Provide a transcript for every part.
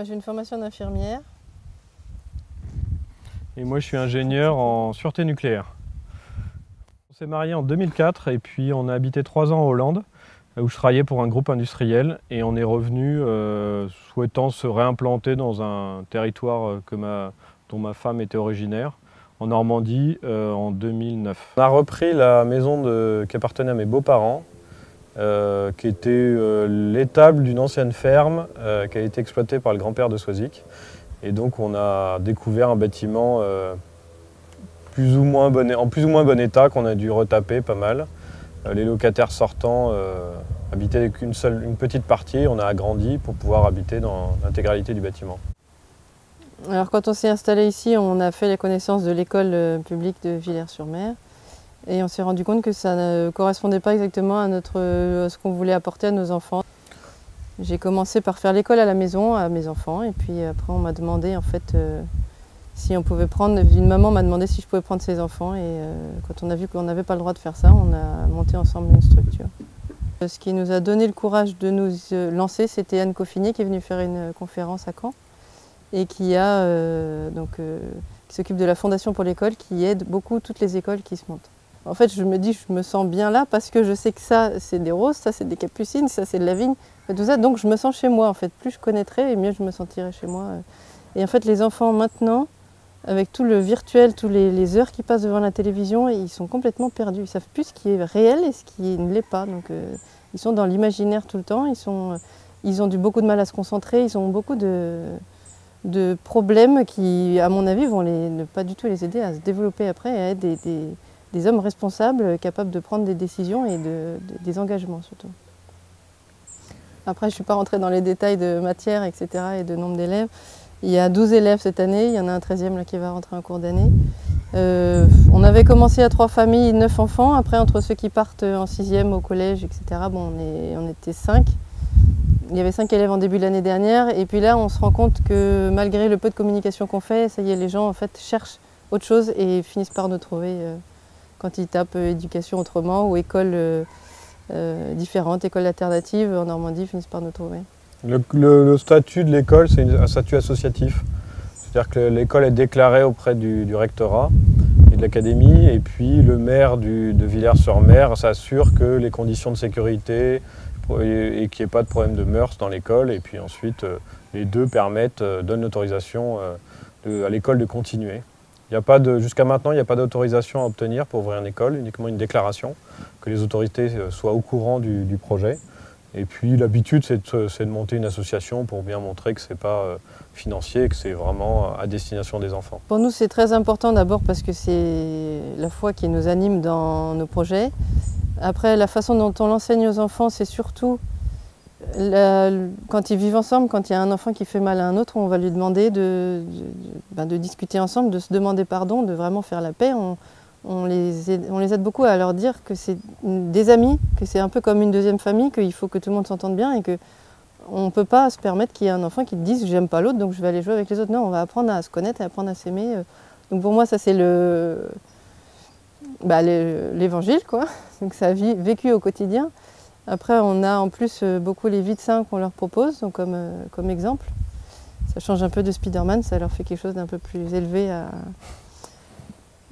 moi j'ai une formation d'infirmière. Et moi je suis ingénieur en sûreté nucléaire. On s'est mariés en 2004 et puis on a habité 3 ans en Hollande où je travaillais pour un groupe industriel et on est revenu souhaitant se réimplanter dans un territoire dont ma femme était originaire, en Normandie en 2009. On a repris la maison qui appartenait à mes beaux-parents, qui était l'étable d'une ancienne ferme qui a été exploitée par le grand-père de Soisic. Et donc on a découvert un bâtiment en plus ou moins bon état qu'on a dû retaper pas mal. Les locataires sortants habitaient avec une petite partie, on a agrandi pour pouvoir habiter dans l'intégralité du bâtiment. Alors quand on s'est installé ici, on a fait la connaissance de l'école publique de Villers-sur-Mer et on s'est rendu compte que ça ne correspondait pas exactement à ce qu'on voulait apporter à nos enfants. J'ai commencé par faire l'école à la maison à mes enfants et puis après on m'a demandé en fait si on pouvait prendre, une maman m'a demandé si je pouvais prendre ses enfants et quand on a vu qu'on n'avait pas le droit de faire ça, on a monté ensemble une structure. Ce qui nous a donné le courage de nous lancer, c'était Anne Coffinier qui est venue faire une conférence à Caen et qui s'occupe de la Fondation pour l'école, qui aide beaucoup toutes les écoles qui se montent. En fait, je me dis, je me sens bien là parce que je sais que ça, c'est des roses, ça, c'est des capucines, ça, c'est de la vigne, tout ça. Donc, je me sens chez moi, en fait. Plus je connaîtrai, et mieux je me sentirai chez moi. Et en fait, les enfants, maintenant, avec tout le virtuel, toutes les heures qu'ils passent devant la télévision, ils sont complètement perdus. Ils ne savent plus ce qui est réel et ce qui ne l'est pas. Donc, ils sont dans l'imaginaire tout le temps. Ils ont beaucoup de mal à se concentrer. Ils ont beaucoup de problèmes qui, à mon avis, vont ne pas du tout les aider à se développer après et à être des hommes responsables, capables de prendre des décisions et des engagements surtout. Après, je ne suis pas rentrée dans les détails de matière, etc. et de nombre d'élèves. Il y a 12 élèves cette année, il y en a un 13e là, qui va rentrer en cours d'année. On avait commencé à 3 familles, 9 enfants. Après, entre ceux qui partent en 6e au collège, etc., bon, on était 5. Il y avait 5 élèves en début de l'année dernière. Et puis là, on se rend compte que malgré le peu de communication qu'on fait, ça y est, les gens en fait, cherchent autre chose et finissent par nous trouver quand ils tapent éducation autrement ou école différente, école alternative en Normandie, finissent par nous trouver. Le statut de l'école, c'est un statut associatif. C'est-à-dire que l'école est déclarée auprès du rectorat et de l'académie, et puis le maire de Villers-sur-Mer s'assure que les conditions de sécurité et qu'il n'y ait pas de problème de mœurs dans l'école, et puis ensuite les deux donnent l'autorisation à l'école de continuer. Jusqu'à maintenant, il n'y a pas d'autorisation à obtenir pour ouvrir une école, uniquement une déclaration, que les autorités soient au courant du projet. Et puis l'habitude, c'est de monter une association pour bien montrer que ce n'est pas financier, que c'est vraiment à destination des enfants. Pour nous, c'est très important d'abord parce que c'est la foi qui nous anime dans nos projets. Après, la façon dont on l'enseigne aux enfants, c'est surtout quand ils vivent ensemble, quand il y a un enfant qui fait mal à un autre, on va lui demander de discuter ensemble, de se demander pardon, de vraiment faire la paix. On les aide beaucoup à leur dire que c'est des amis, que c'est un peu comme une deuxième famille, qu'il faut que tout le monde s'entende bien et qu'on ne peut pas se permettre qu'il y ait un enfant qui te dise « j'aime pas l'autre, donc je vais aller jouer avec les autres ». Non, on va apprendre à se connaître et apprendre à s'aimer. Donc pour moi, ça c'est l'évangile, quoi. Donc ça vécu au quotidien. Après, on a en plus beaucoup les vies de saints qu'on leur propose donc comme exemple. Ça change un peu de Spider-Man, ça leur fait quelque chose d'un peu plus élevé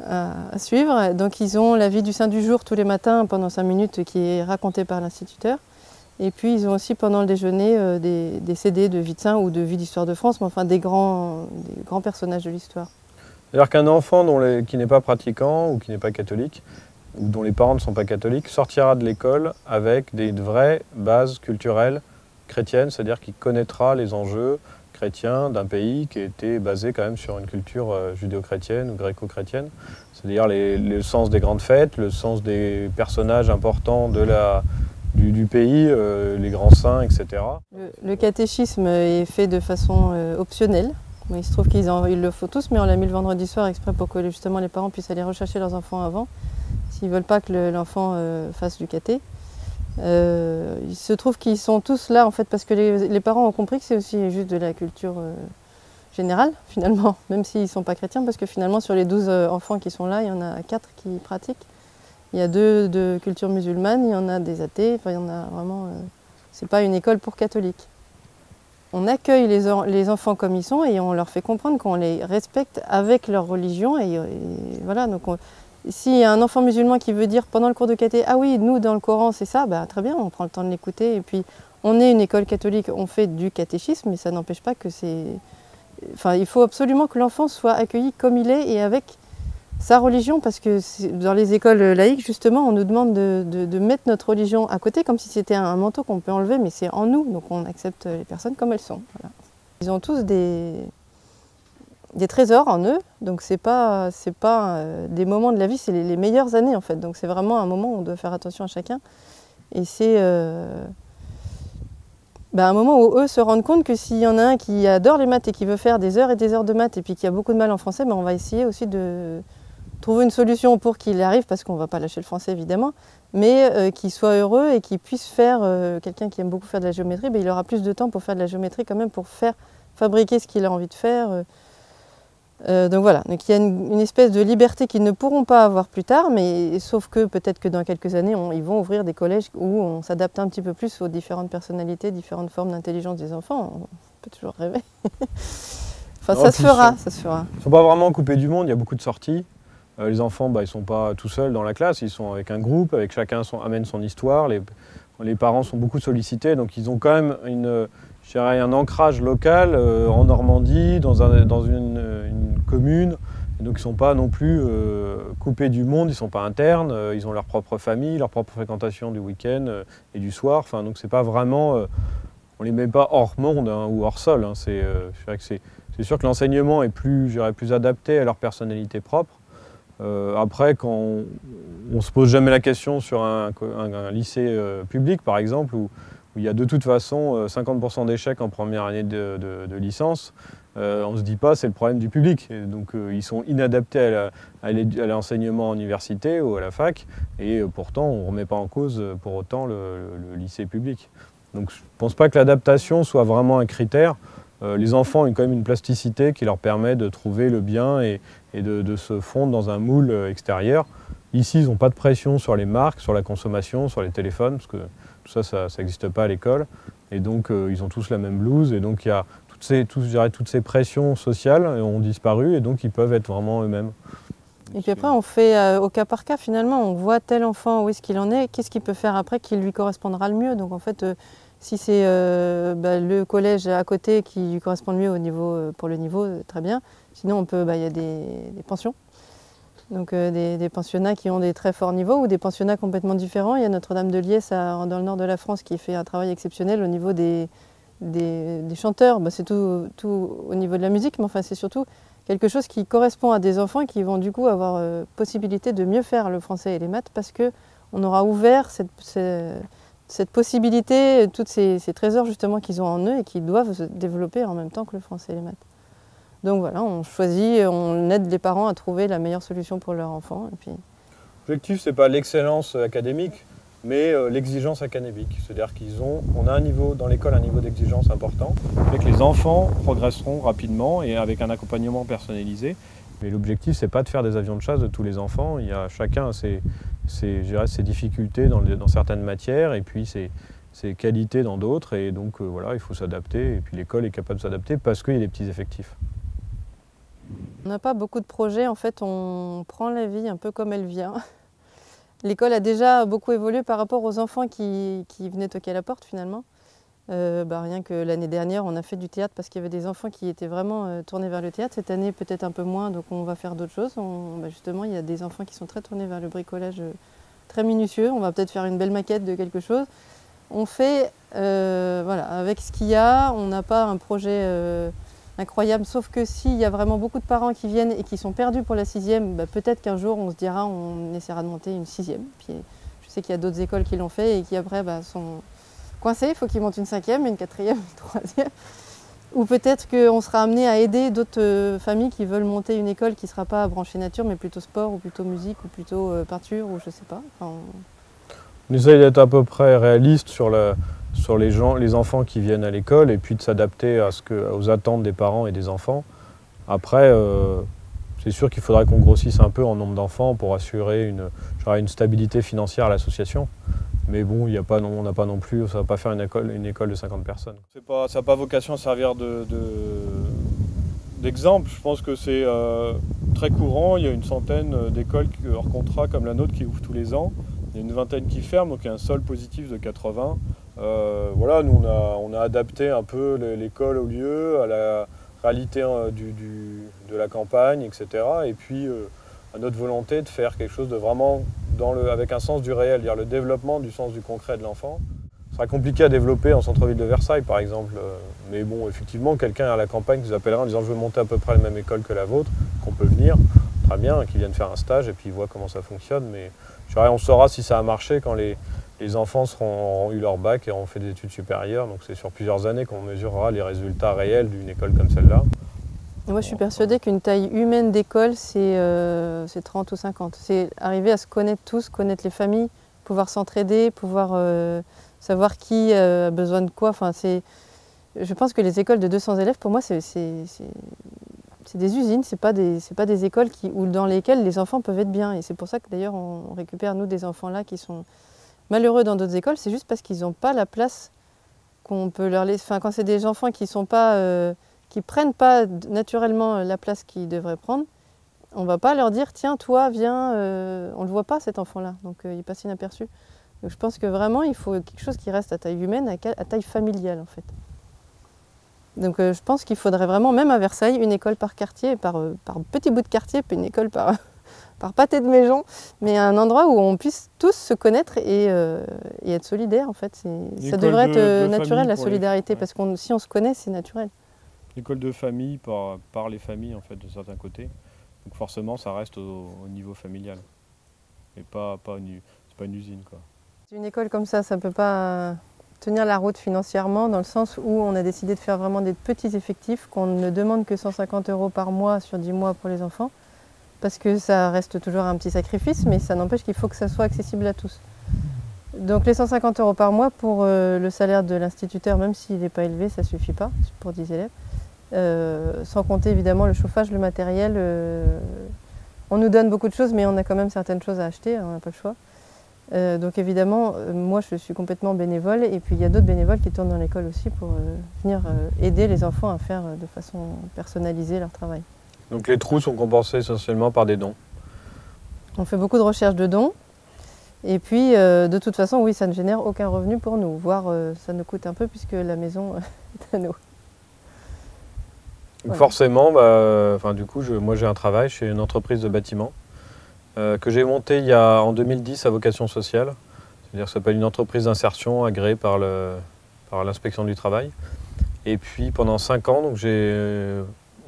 à suivre. Donc ils ont la vie du saint du jour tous les matins pendant 5 minutes qui est racontée par l'instituteur. Et puis ils ont aussi pendant le déjeuner des CD de vie de saint ou de vie d'histoire de France, mais enfin des grands personnages de l'histoire. C'est-à-dire qu'un enfant qui n'est pas pratiquant ou qui n'est pas catholique, ou dont les parents ne sont pas catholiques, sortira de l'école avec des vraies bases culturelles chrétiennes, c'est-à-dire qu'il connaîtra les enjeux chrétiens d'un pays qui était basé quand même sur une culture judéo-chrétienne ou gréco-chrétienne. C'est-à-dire le sens des grandes fêtes, le sens des personnages importants du pays, les grands saints, etc. Le catéchisme est fait de façon optionnelle. Il se trouve qu'ils le font tous, mais on l'a mis le vendredi soir exprès pour que justement les parents puissent aller rechercher leurs enfants avant, s'ils ne veulent pas que l'enfant fasse du caté. Il se trouve qu'ils sont tous là en fait parce que les parents ont compris que c'est aussi juste de la culture générale finalement, même s'ils ne sont pas chrétiens, parce que finalement sur les 12 enfants qui sont là, il y en a 4 qui pratiquent. Il y a 2 de culture musulmane, il y en a des athées, enfin il y en a vraiment... c'est pas une école pour catholiques. on accueille les enfants comme ils sont et on leur fait comprendre qu'on les respecte avec leur religion. Et voilà, donc s'il y a un enfant musulman qui veut dire pendant le cours de caté, ah oui, nous dans le Coran c'est ça, bah, très bien, on prend le temps de l'écouter. Et puis on est une école catholique, on fait du catéchisme, mais ça n'empêche pas que c'est... Enfin, il faut absolument que l'enfant soit accueilli comme il est et avec sa religion, parce que dans les écoles laïques, justement, on nous demande de mettre notre religion à côté, comme si c'était un manteau qu'on peut enlever, mais c'est en nous, donc on accepte les personnes comme elles sont. Voilà. Ils ont tous des trésors en eux, donc c'est pas des moments de la vie, c'est les meilleures années en fait, donc c'est vraiment un moment où on doit faire attention à chacun, et c'est un moment où eux se rendent compte que s'il y en a un qui adore les maths et qui veut faire des heures et des heures de maths, et puis qui a beaucoup de mal en français, on va essayer aussi de trouver une solution pour qu'il y arrive, parce qu'on ne va pas lâcher le français évidemment, mais qu'il soit heureux et qu'il puisse faire, quelqu'un qui aime beaucoup faire de la géométrie, il aura plus de temps pour faire de la géométrie quand même, pour fabriquer ce qu'il a envie de faire. Donc voilà, donc il y a une espèce de liberté qu'ils ne pourront pas avoir plus tard, mais sauf que peut-être que dans quelques années, ils vont ouvrir des collèges où on s'adapte un petit peu plus aux différentes personnalités, différentes formes d'intelligence des enfants. On peut toujours rêver. Enfin, ça se fera, ça se fera. Ils ne sont pas vraiment coupés du monde, il y a beaucoup de sorties. Les enfants, ils ne sont pas tout seuls dans la classe, ils sont avec un groupe, avec chacun amène son histoire. Les parents sont beaucoup sollicités, donc ils ont quand même un ancrage local en Normandie, dans une commune. Et donc ils ne sont pas non plus coupés du monde, ils ne sont pas internes, ils ont leur propre famille, leur propre fréquentation du week-end et du soir. Enfin, donc c'est pas vraiment, on les met pas hors monde ou hors sol. C'est sûr que l'enseignement est plus adapté à leur personnalité propre. Après, quand on ne se pose jamais la question sur un lycée public, par exemple, où il y a de toute façon 50% d'échecs en première année de licence, on ne se dit pas c'est le problème du public. Et donc ils sont inadaptés à l'enseignement en université ou à la fac, et pourtant on ne remet pas en cause pour autant le lycée public. Donc je ne pense pas que l'adaptation soit vraiment un critère. Les enfants ont quand même une plasticité qui leur permet de trouver le bien et de se fondre dans un moule extérieur. Ici, ils n'ont pas de pression sur les marques, sur la consommation, sur les téléphones, parce que tout ça n'existe pas à l'école. Et donc, ils ont tous la même blouse. Et donc, il y a toutes ces pressions sociales ont disparu, et donc ils peuvent être vraiment eux-mêmes. Et puis après, on fait au cas par cas, finalement. On voit tel enfant, où est-ce qu'il en est, qu'est-ce qu'il peut faire après qui lui correspondra le mieux. Donc en fait, si c'est le collège à côté qui lui correspond le mieux pour le niveau, très bien. Sinon, il y a des pensions. Donc des pensionnats qui ont des très forts niveaux, ou des pensionnats complètement différents. Il y a Notre-Dame-de-Liesse dans le nord de la France qui fait un travail exceptionnel au niveau des chanteurs. C'est tout au niveau de la musique, mais enfin c'est surtout quelque chose qui correspond à des enfants qui vont du coup avoir possibilité de mieux faire le français et les maths, parce qu'on aura ouvert cette possibilité, tous ces trésors justement qu'ils ont en eux et qui doivent se développer en même temps que le français et les maths. Donc voilà, on choisit, on aide les parents à trouver la meilleure solution pour leur enfant. Et puis... L'objectif, ce n'est pas l'excellence académique, mais l'exigence académique. C'est-à-dire qu'on a dans l'école un niveau d'exigence important, et que les enfants progresseront rapidement et avec un accompagnement personnalisé. Mais l'objectif, ce n'est pas de faire des avions de chasse de tous les enfants. Chacun a ses difficultés dans certaines matières, et puis ses qualités dans d'autres. Et donc voilà, il faut s'adapter. Et puis l'école est capable de s'adapter parce qu'il y a des petits effectifs. On n'a pas beaucoup de projets, en fait, on prend la vie un peu comme elle vient. L'école a déjà beaucoup évolué par rapport aux enfants qui venaient toquer à la porte finalement. Rien que l'année dernière, on a fait du théâtre parce qu'il y avait des enfants qui étaient vraiment tournés vers le théâtre. Cette année, peut-être un peu moins, donc on va faire d'autres choses. Justement, il y a des enfants qui sont très tournés vers le bricolage très minutieux. On va peut-être faire une belle maquette de quelque chose. On fait, avec ce qu'il y a, on n'a pas un projet... incroyable, sauf que s'il y a vraiment beaucoup de parents qui viennent et qui sont perdus pour la 6e, peut-être qu'un jour on se dira on essaiera de monter une 6e. Puis je sais qu'il y a d'autres écoles qui l'ont fait et qui après sont coincés, il faut qu'ils montent une 5e, une 4e, une 3e. Ou peut-être qu'on sera amené à aider d'autres familles qui veulent monter une école qui ne sera pas branchée nature, mais plutôt sport, ou plutôt musique, ou plutôt peinture, ou je sais pas. On essaye d'être à peu près réaliste sur les enfants qui viennent à l'école, et puis de s'adapter aux attentes des parents et des enfants. Après, c'est sûr qu'il faudrait qu'on grossisse un peu en nombre d'enfants pour assurer une stabilité financière à l'association. Mais bon, on n'a pas non plus, ça ne va pas faire une école de 50 personnes. Ça n'a pas vocation à servir d'exemple. Je pense que c'est très courant. Il y a une centaine d'écoles hors contrat comme la nôtre qui ouvrent tous les ans. Il y a une vingtaine qui ferment, donc il y a un solde positif de 80. Voilà, nous on a adapté un peu l'école au lieu, à la réalité de la campagne, etc. Et puis à notre volonté de faire quelque chose de vraiment avec un sens du réel, dire le développement du sens du concret de l'enfant. Ce sera compliqué à développer en centre-ville de Versailles par exemple, mais bon, effectivement, quelqu'un à la campagne nous appellera en disant je veux monter à peu près la même école que la vôtre, qu'on peut venir, très bien, qu'ils viennent faire un stage et puis ils voient comment ça fonctionne, mais je dirais, on saura si ça a marché quand les enfants auront eu leur bac et auront fait des études supérieures, donc c'est sur plusieurs années qu'on mesurera les résultats réels d'une école comme celle-là. Moi, je suis persuadée qu'une taille humaine d'école, c'est 30 ou 50. C'est arriver à se connaître tous, connaître les familles, pouvoir s'entraider, pouvoir savoir qui a besoin de quoi. Enfin, je pense que les écoles de 200 élèves, pour moi, c'est des usines, c'est pas des écoles dans lesquelles les enfants peuvent être bien. Et c'est pour ça que d'ailleurs, on récupère, nous, des enfants là qui sont malheureux dans d'autres écoles. C'est juste parce qu'ils n'ont pas la place qu'on peut leur laisser. Enfin, quand c'est des enfants qui sont pas... qui ne prennent pas naturellement la place qu'ils devraient prendre, on ne va pas leur dire « tiens, toi, viens », on ne le voit pas cet enfant-là, donc il passe inaperçu. Donc je pense que vraiment, il faut quelque chose qui reste à taille humaine, à taille familiale en fait. Donc je pense qu'il faudrait vraiment, même à Versailles, une école par quartier, par petit bout de quartier, puis une école par pâté de maison, mais un endroit où on puisse tous se connaître et être solidaires en fait. Ça devrait être naturel la solidarité, parce que si on se connaît, c'est naturel. École de famille par les familles en fait de certains côtés, donc forcément ça reste au niveau familial et c'est pas une usine quoi. Une école comme ça ne peut pas tenir la route financièrement, dans le sens où on a décidé de faire vraiment des petits effectifs, qu'on ne demande que 150 € par mois sur 10 mois pour les enfants, parce que ça reste toujours un petit sacrifice, mais ça n'empêche qu'il faut que ça soit accessible à tous. Donc les 150 € par mois pour le salaire de l'instituteur, même s'il n'est pas élevé, ça ne suffit pas pour 10 élèves. Sans compter évidemment le chauffage, le matériel. On nous donne beaucoup de choses, mais on a quand même certaines choses à acheter, on n'a pas le choix. Donc évidemment, moi je suis complètement bénévole, et puis il y a d'autres bénévoles qui tournent dans l'école aussi pour venir aider les enfants à faire de façon personnalisée leur travail. Donc les trous sont compensés essentiellement par des dons? On fait beaucoup de recherches de dons, et puis de toute façon, oui, ça ne génère aucun revenu pour nous, voire ça nous coûte un peu puisque la maison est à nous. Donc forcément, du coup, moi j'ai un travail chez une entreprise de bâtiment que j'ai monté en 2010 à vocation sociale. C'est-à-dire que ça s'appelle une entreprise d'insertion agréée par l'inspection du travail. Et puis pendant 5 ans,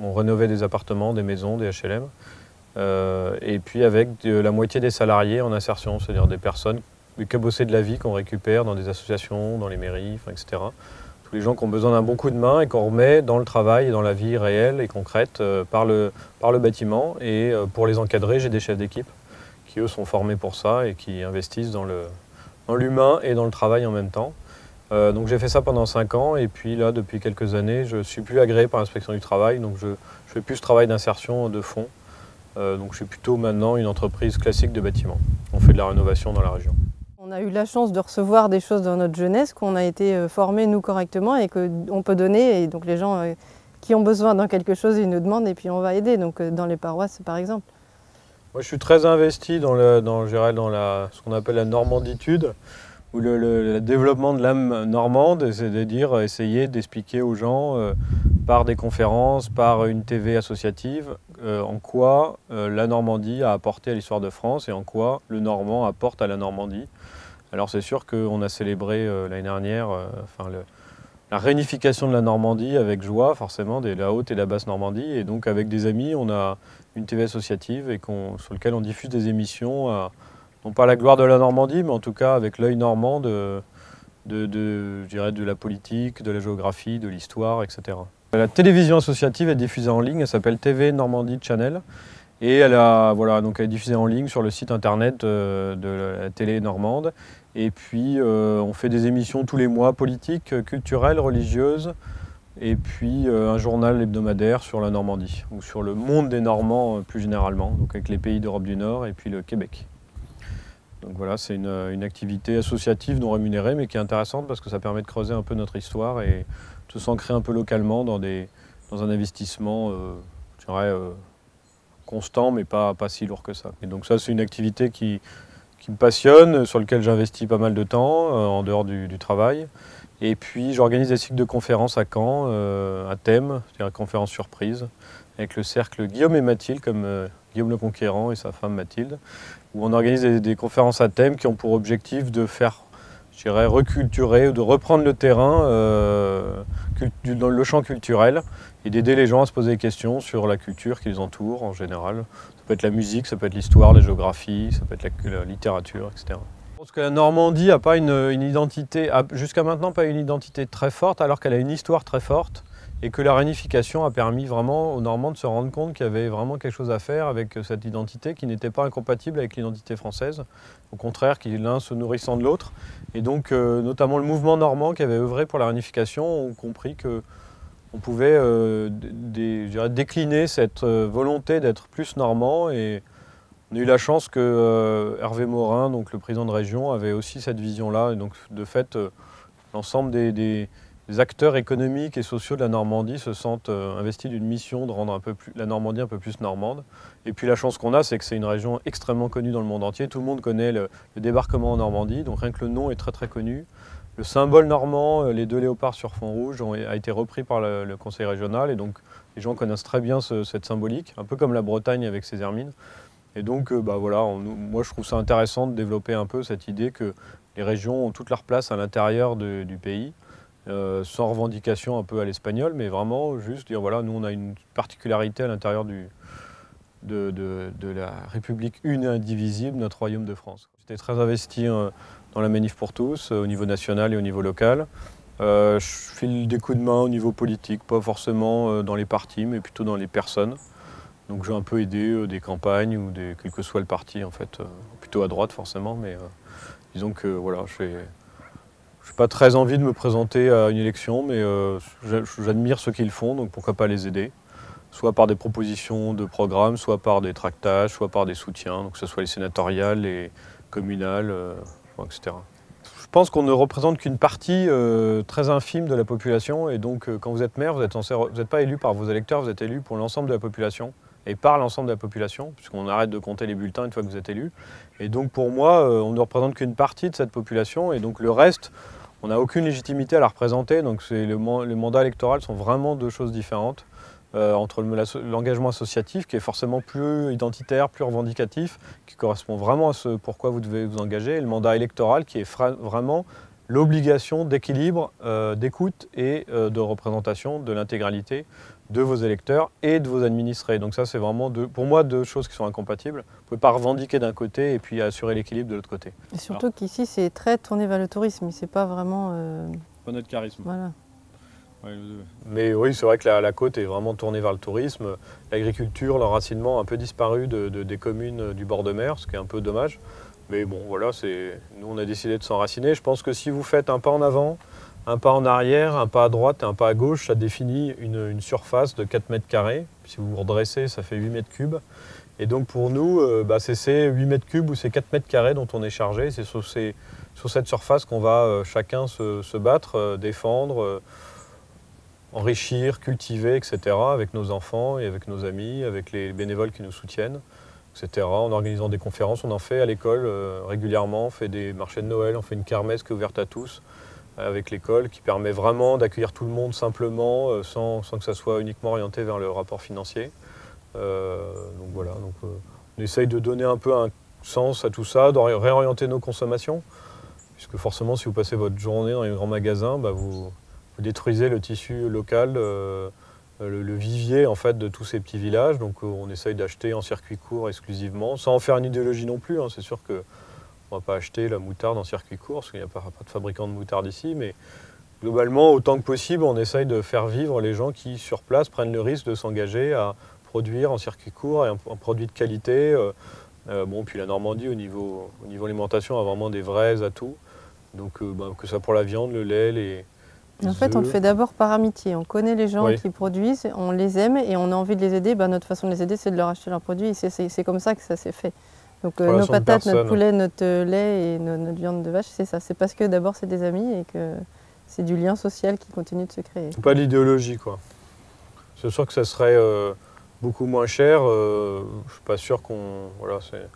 on rénovait des appartements, des maisons, des HLM. Et puis avec la moitié des salariés en insertion, c'est-à-dire des personnes, des cabossés de la vie qu'on récupère dans des associations, dans les mairies, etc. Tous les gens qui ont besoin d'un bon coup de main et qu'on remet dans le travail, dans la vie réelle et concrète par le bâtiment. Et pour les encadrer, j'ai des chefs d'équipe qui eux sont formés pour ça et qui investissent dans l'humain et dans le travail en même temps. Donc j'ai fait ça pendant 5 ans, et puis là depuis quelques années je ne suis plus agréé par l'inspection du travail, donc je fais plus ce travail d'insertion de fond. Donc je suis plutôt maintenant une entreprise classique de bâtiment. On fait de la rénovation dans la région. On a eu la chance de recevoir des choses dans notre jeunesse, qu'on a été formés nous correctement et qu'on peut donner, et donc les gens qui ont besoin dans quelque chose, ils nous demandent et puis on va aider, donc dans les paroisses par exemple. Moi je suis très investi dans ce qu'on appelle la normanditude, ou le développement de l'âme normande, c'est-à-dire essayer d'expliquer aux gens par des conférences, par une TV associative, en quoi la Normandie a apporté à l'histoire de France et en quoi le Normand apporte à la Normandie. Alors c'est sûr qu'on a célébré l'année dernière la réunification de la Normandie avec joie, forcément, de la haute et la basse Normandie, et donc avec des amis, on a une TV associative sur laquelle on diffuse des émissions, non pas la gloire de la Normandie, mais en tout cas avec l'œil normand je dirais de la politique, de la géographie, de l'histoire, etc. La télévision associative est diffusée en ligne, elle s'appelle TV Normandie Channel, et elle est diffusée en ligne sur le site internet de la télé normande. Et puis on fait des émissions tous les mois, politiques, culturelles, religieuses, et puis un journal hebdomadaire sur la Normandie, ou sur le monde des Normands plus généralement, donc avec les pays d'Europe du Nord et puis le Québec. Donc voilà, c'est une activité associative non rémunérée, mais qui est intéressante parce que ça permet de creuser un peu notre histoire et de s'ancrer un peu localement dans un investissement, je dirais, constant, mais pas si lourd que ça. Et donc ça, c'est une activité qui me passionne, sur lequel j'investis pas mal de temps, en dehors du travail. Et puis j'organise des cycles de conférences à Caen, à thème, c'est-à-dire conférences surprises, avec le cercle Guillaume et Mathilde, comme Guillaume le Conquérant et sa femme Mathilde, où on organise des conférences à thème qui ont pour objectif de faire, je dirais, reculturer ou de reprendre le terrain dans le champ culturel et d'aider les gens à se poser des questions sur la culture qui les entoure en général. Ça peut être la musique, ça peut être l'histoire, la géographie, ça peut être la littérature, etc. Je pense que la Normandie n'a pas une identité, jusqu'à maintenant pas une identité très forte, alors qu'elle a une histoire très forte, et que la réunification a permis vraiment aux Normands de se rendre compte qu'il y avait vraiment quelque chose à faire avec cette identité qui n'était pas incompatible avec l'identité française, au contraire, l'un se nourrissant de l'autre. Et donc, notamment le mouvement normand qui avait œuvré pour la réunification ont compris qu'on pouvait décliner cette volonté d'être plus normand. Et on a eu la chance que Hervé Morin, donc le président de région, avait aussi cette vision-là. Et donc, de fait, l'ensemble des acteurs économiques et sociaux de la Normandie se sentent investis d'une mission de rendre la Normandie un peu plus normande. Et puis la chance qu'on a, c'est que c'est une région extrêmement connue dans le monde entier. Tout le monde connaît le débarquement en Normandie, donc rien que le nom est très très connu. Le symbole normand, les 2 léopards sur fond rouge, a été repris par le conseil régional, et donc les gens connaissent très bien cette symbolique, un peu comme la Bretagne avec ses hermines. Et donc voilà, moi je trouve ça intéressant de développer un peu cette idée que les régions ont toute leur place à l'intérieur du pays. Sans revendication un peu à l'espagnol, mais vraiment juste dire voilà, nous on a une particularité à l'intérieur de la République une et indivisible, notre royaume de France. J'étais très investi dans la Manif pour tous, au niveau national et au niveau local. Je file des coups de main au niveau politique, pas forcément dans les partis, mais plutôt dans les personnes. Donc j'ai un peu aidé des campagnes, ou quel que soit le parti en fait, plutôt à droite forcément, mais disons que voilà, je n'ai pas très envie de me présenter à une élection, mais j'admire ceux qui le font, donc pourquoi pas les aider. Soit par des propositions de programmes, soit par des tractages, soit par des soutiens, donc que ce soit les sénatoriales, les communales, etc. Je pense qu'on ne représente qu'une partie très infime de la population, et donc quand vous êtes maire, vous n'êtes pas élu par vos électeurs, vous êtes élu pour l'ensemble de la population, et par l'ensemble de la population, puisqu'on arrête de compter les bulletins une fois que vous êtes élu. Et donc pour moi, on ne représente qu'une partie de cette population, et donc le reste, on n'a aucune légitimité à la représenter. Donc les mandats électoraux sont vraiment 2 choses différentes. Entre l'engagement associatif, qui est forcément plus identitaire, plus revendicatif, qui correspond vraiment à ce pourquoi vous devez vous engager, et le mandat électoral, qui est vraiment l'obligation d'équilibre, d'écoute et de représentation de l'intégralité de vos électeurs et de vos administrés. Donc ça, c'est vraiment, pour moi, 2 choses qui sont incompatibles. Vous ne pouvez pas revendiquer d'un côté et puis assurer l'équilibre de l'autre côté. Et surtout qu'ici, c'est très tourné vers le tourisme, c'est pas vraiment... Pas notre charisme. Voilà. Mais oui, c'est vrai que la côte est vraiment tournée vers le tourisme. L'agriculture, l'enracinement a un peu disparu des communes du bord de mer, ce qui est un peu dommage. Mais bon, voilà, nous on a décidé de s'enraciner. Je pense que si vous faites un pas en avant, un pas en arrière, un pas à droite et un pas à gauche, ça définit une surface de 4 mètres carrés. Si vous vous redressez, ça fait 8 mètres cubes. Et donc pour nous, c'est ces 8 mètres cubes ou ces 4 mètres carrés dont on est chargé. C'est sur cette surface qu'on va chacun se battre, défendre, enrichir, cultiver, etc. avec nos enfants et avec nos amis, avec les bénévoles qui nous soutiennent, etc. En organisant des conférences, on en fait à l'école régulièrement, on fait des marchés de Noël, on fait une kermesse qui est ouverte à tous avec l'école, qui permet vraiment d'accueillir tout le monde simplement, sans que ça soit uniquement orienté vers le rapport financier. Donc voilà, on essaye de donner un peu un sens à tout ça, de réorienter nos consommations, puisque forcément si vous passez votre journée dans les grands magasins, vous détruisez le tissu local, le vivier en fait de tous ces petits villages. Donc on essaye d'acheter en circuit court exclusivement, sans en faire une idéologie non plus. C'est sûr qu'on ne va pas acheter la moutarde en circuit court, parce qu'il n'y a pas de fabricant de moutarde ici, mais globalement, autant que possible, on essaye de faire vivre les gens qui, sur place, prennent le risque de s'engager à produire en circuit court et un produit de qualité. Puis la Normandie, au niveau alimentation, a vraiment des vrais atouts. Donc que ça pour la viande, le lait, les En fait, on le fait d'abord par amitié. On connaît les gens qui produisent, on les aime et on a envie de les aider. Notre façon de les aider, c'est de leur acheter leurs produits. C'est comme ça que ça s'est fait. Donc nos Relation de patates, notre personne. poulet, notre lait et notre viande de vache, c'est ça. C'est parce que d'abord c'est des amis et que c'est du lien social qui continue de se créer. Pas l'idéologie, quoi. C'est sûr que ça serait beaucoup moins cher. Je suis pas sûr qu'on... Voilà, c'est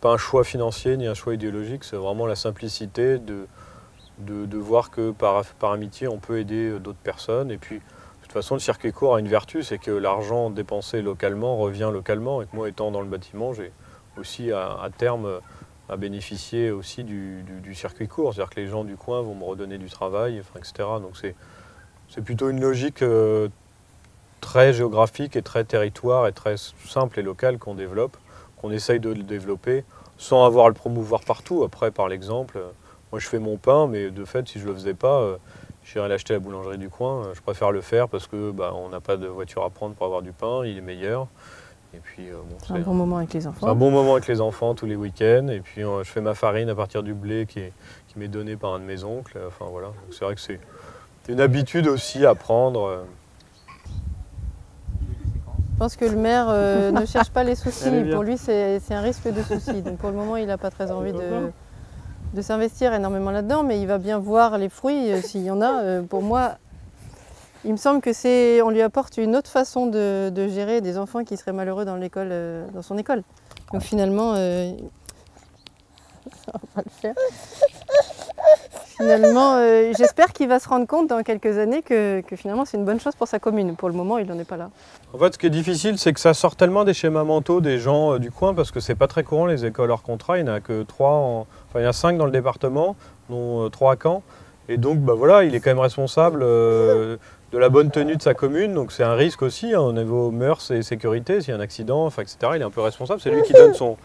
pas un choix financier ni un choix idéologique, c'est vraiment la simplicité de voir que par amitié, on peut aider d'autres personnes. Et puis, de toute façon, le circuit court a une vertu, c'est que l'argent dépensé localement revient localement. Et que moi, étant dans le bâtiment, j'ai aussi à terme à bénéficier aussi du circuit court. C'est-à-dire que les gens du coin vont me redonner du travail, enfin, etc. Donc c'est plutôt une logique très géographique et très territoire et très simple et locale qu'on développe, qu'on essaye de le développer sans avoir à le promouvoir partout. Après, par l'exemple, moi je fais mon pain, mais de fait, si je ne le faisais pas, j'irais l'acheter à la boulangerie du coin. Je préfère le faire parce que on n'a pas de voiture à prendre pour avoir du pain, il est meilleur. Et puis, C'est un bon moment avec les enfants. C'est un bon moment avec les enfants tous les week-ends. Et puis je fais ma farine à partir du blé qui m'est donné par un de mes oncles. Enfin voilà, c'est vrai que c'est une habitude aussi à prendre. Je pense que le maire ne cherche pas les soucis. Pour lui, c'est un risque de soucis. Donc pour le moment, il n'a pas très envie de s'investir énormément là-dedans, mais il va bien voir les fruits s'il y en a. Pour moi, il me semble que on lui apporte une autre façon de gérer des enfants qui seraient malheureux dans l'école, dans son école. Donc finalement, ça va pas le faire. Finalement, j'espère qu'il va se rendre compte dans quelques années que finalement c'est une bonne chose pour sa commune. Pour le moment, il n'en est pas là. En fait, ce qui est difficile, c'est que ça sort tellement des schémas mentaux des gens du coin, parce que c'est pas très courant les écoles hors contrat. Il n'y en a que 3, enfin il y en a 5 dans le département, dont 3 à Caen. Et donc, voilà, il est quand même responsable de la bonne tenue de sa commune. Donc c'est un risque aussi au niveau mœurs et sécurité. S'il y a un accident, enfin, etc., il est un peu responsable. C'est lui qui donne son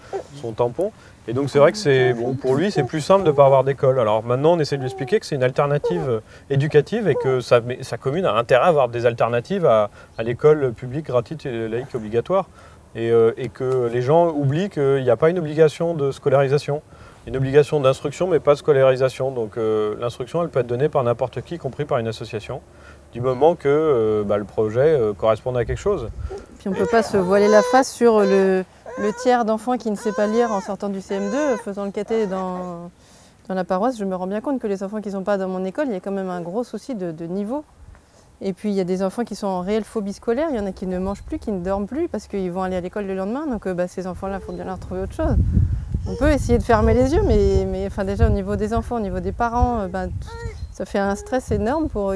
tampon. Et donc c'est vrai que pour lui, c'est plus simple de ne pas avoir d'école. Alors maintenant, on essaie de lui expliquer que c'est une alternative éducative et que sa commune a intérêt à avoir des alternatives à l'école publique gratuite et laïque obligatoire. Et que les gens oublient qu'il n'y a pas une obligation de scolarisation. Une obligation d'instruction, mais pas de scolarisation. Donc l'instruction, elle peut être donnée par n'importe qui, y compris par une association, du moment que le projet corresponde à quelque chose. Puis on ne peut pas se voiler la face sur le tiers d'enfants qui ne sait pas lire en sortant du CM2, faisant le caté dans la paroisse. Je me rends bien compte que les enfants qui ne sont pas dans mon école, il y a quand même un gros souci de niveau. Et puis il y a des enfants qui sont en réelle phobie scolaire, il y en a qui ne mangent plus, qui ne dorment plus parce qu'ils vont aller à l'école le lendemain. Donc ces enfants-là, il faut bien leur trouver autre chose. On peut essayer de fermer les yeux, mais enfin, déjà au niveau des enfants, au niveau des parents, ça fait un stress énorme pour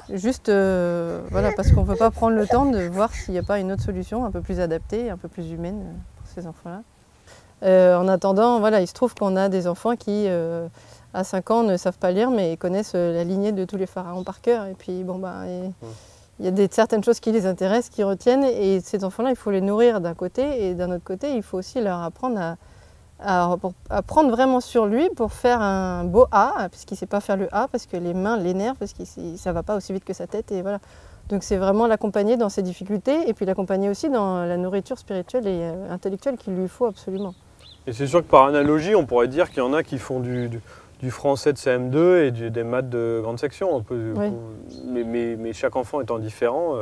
juste voilà, parce qu'on ne peut pas prendre le temps de voir s'il n'y a pas une autre solution un peu plus adaptée, un peu plus humaine pour ces enfants-là. En attendant, voilà, il se trouve qu'on a des enfants qui, à 5 ans, ne savent pas lire, mais connaissent la lignée de tous les pharaons par cœur. Et puis, il y a certaines choses qui les intéressent, qui retiennent. Et ces enfants-là, il faut les nourrir d'un côté. Et d'un autre côté, il faut aussi leur apprendre à prendre vraiment sur lui pour faire un beau A, puisqu'il ne sait pas faire le A, parce que les mains l'énervent, parce que ça ne va pas aussi vite que sa tête. Et voilà. Donc c'est vraiment l'accompagner dans ses difficultés, et puis l'accompagner aussi dans la nourriture spirituelle et intellectuelle qu'il lui faut absolument. Et c'est sûr que par analogie, on pourrait dire qu'il y en a qui font du français de CM2 et des maths de grande section. Oui. Mais chaque enfant étant différent,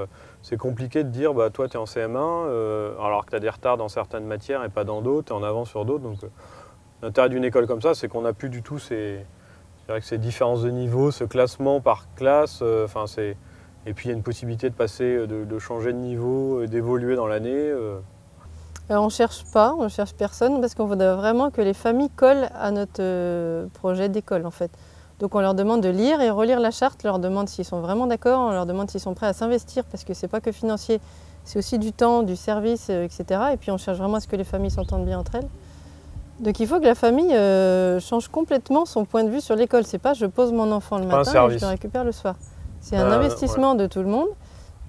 c'est compliqué de dire toi tu es en CM1 alors que tu as des retards dans certaines matières et pas dans d'autres, tu es en avance sur d'autres. Donc l'intérêt d'une école comme ça, c'est qu'on n'a plus du tout ces différences de niveau, ce classement par classe. Et puis il y a une possibilité de passer, de changer de niveau, d'évoluer dans l'année. On ne cherche personne, parce qu'on voudrait vraiment que les familles collent à notre projet d'école en fait. Donc on leur demande de lire et relire la charte, on leur demande s'ils sont vraiment d'accord, on leur demande s'ils sont prêts à s'investir, parce que ce n'est pas que financier, c'est aussi du temps, du service, etc. Et puis on cherche vraiment à ce que les familles s'entendent bien entre elles. Donc il faut que la famille change complètement son point de vue sur l'école. C'est pas je pose mon enfant le matin et je le récupère le soir. C'est un investissement de tout le monde.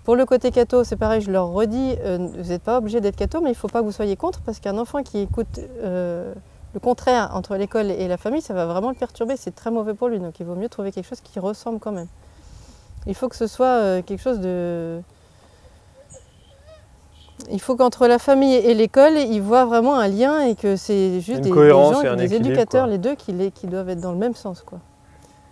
Pour le côté catho, c'est pareil, je leur redis, vous n'êtes pas obligé d'être catho, mais il ne faut pas que vous soyez contre, parce qu'un enfant qui écoute le contraire entre l'école et la famille, ça va vraiment le perturber, c'est très mauvais pour lui. Donc il vaut mieux trouver quelque chose qui ressemble quand même. Il faut que ce soit quelque chose de... Il faut qu'entre la famille et l'école, ils voient vraiment un lien et que c'est juste des éducateurs, les deux, qui doivent être dans le même sens, quoi.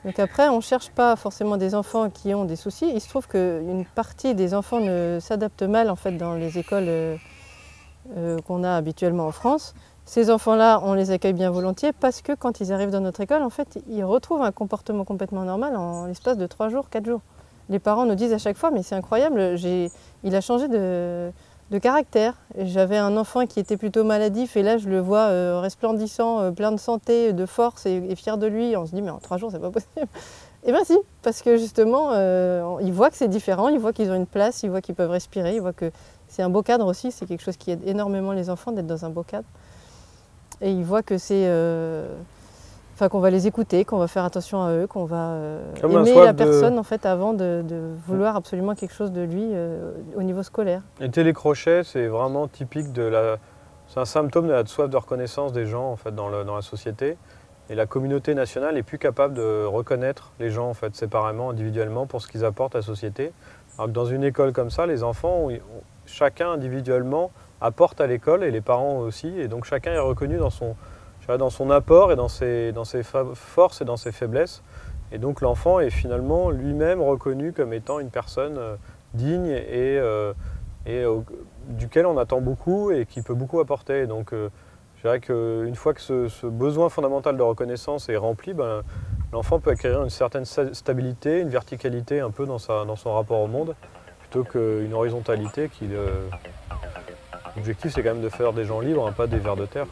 Donc après, on ne cherche pas forcément des enfants qui ont des soucis. Il se trouve qu'une partie des enfants s'adaptent mal en fait, dans les écoles qu'on a habituellement en France. Ces enfants-là, on les accueille bien volontiers parce que quand ils arrivent dans notre école, en fait, ils retrouvent un comportement complètement normal en l'espace de 3 jours, 4 jours. Les parents nous disent à chaque fois, mais c'est incroyable, il a changé de caractère. J'avais un enfant qui était plutôt maladif et là je le vois resplendissant, plein de santé, de force et fier de lui. On se dit mais en 3 jours c'est pas possible. Et bien si, parce que justement ils voient que c'est différent, ils voient qu'ils ont une place, ils voient qu'ils peuvent respirer, ils voient que c'est un beau cadre aussi, c'est quelque chose qui aide énormément les enfants d'être dans un beau cadre. Et ils voient que c'est... Enfin, qu'on va les écouter, qu'on va faire attention à eux, qu'on va aimer la personne en fait avant de vouloir absolument quelque chose de lui au niveau scolaire. Les télécrochets, c'est vraiment typique c'est un symptôme de la soif de reconnaissance des gens en fait dans la société. Et la communauté nationale est plus capable de reconnaître les gens en fait séparément, individuellement pour ce qu'ils apportent à la société. Alors que dans une école comme ça, les enfants, chacun individuellement apporte à l'école et les parents aussi, et donc chacun est reconnu dans son apport et dans ses forces et dans ses faiblesses. Et donc l'enfant est finalement lui-même reconnu comme étant une personne digne et duquel on attend beaucoup et qui peut beaucoup apporter. Et donc je dirais qu'une fois que ce besoin fondamental de reconnaissance est rempli, l'enfant peut acquérir une certaine stabilité, une verticalité un peu dans son rapport au monde, plutôt qu'une horizontalité qui... L'objectif c'est quand même de faire des gens libres, hein, pas des vers de terre.